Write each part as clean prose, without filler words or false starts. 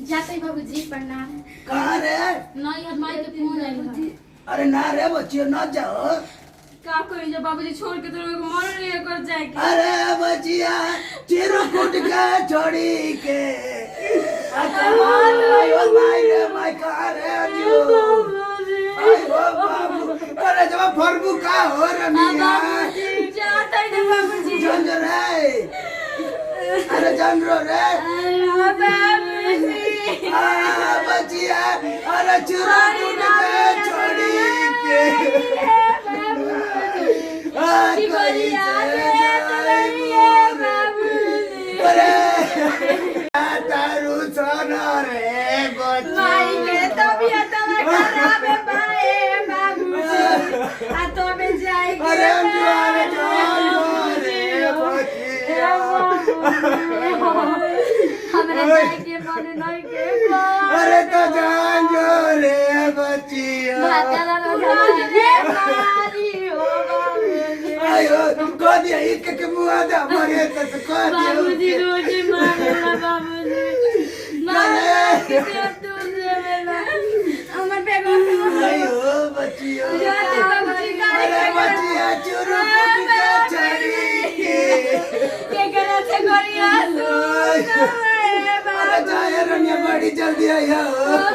जाते बाबूजी प्रणाम। कहाँ रे? नहीं अब माई के फोन आई। अरे ना रे बच्चियों न जाओ। का करी जब बाबूजी छोड़ के तो लोग मन नहीं है कर जाए के। अरे बच्चिया चिरकुट के छोड़ी के आयो माई रे माई कहाँ रे अजियो आयो बाबू अरे जब फरबू का हो रमिया जाता ही नहीं बाबूजी। जंजो रे अरे जंजो रे बाबूजी बच्चिया अरे चिरकुट के छोड़ी के तारू सोना रे माई के तबीयत खराब है भाई बाबूजी आ तो में जाए के अरे जान रे हमरा जाए के मन नहीं के अरे तो जान जो रे बच्चिया भातला रे मारी हो बाबूजी। आयो को दिया इसके के मुंह दा मरे तो को बाबूजी दिया रोज मारेला बाबूजी मारे के तू देवेला हमर बेगो आयो बच्चिया जाते बाबूजी गाड़ी अरे बच्चिया चुरू के चढ़ी के करे से करिया तू अरे जाए रनिया बड़ी जल्दी आया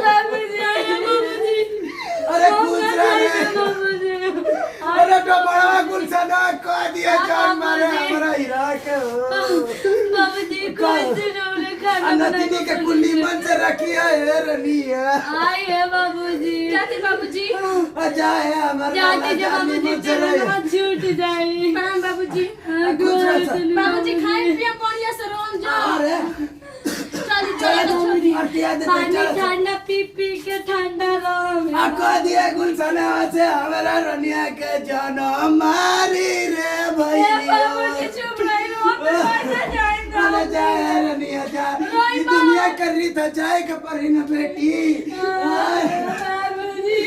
बाबूजी बाबूजी अरे गुजरा रे बाबूजी अरे तो बड़ा गुलशन को दिया जान मारे हमारा हीरा के हो बाबूजी कोई दिनों खाना अनतिनी के कुंडी मन से रखी है रनिया आई है बाबूजी जाते बाबूजी जाए हमारा जाते जब बाबूजी चलो छूट जाए प्रणाम बाबूजी। बाबूजी खाए पिए बढ़िया से रोन जा अरे चल चलो हटिया दे पानी चलो ठंडा पी पी के ठंडा रहो आको दिया गुलशन से हमारा रनिया के जन्म मारी रे बाबूजी भैया चुप रही रो पैसा जाएगा अरे जाए रनिया जा ये दुनिया कर रही था जाए के पर ही न बेटी बाबूजी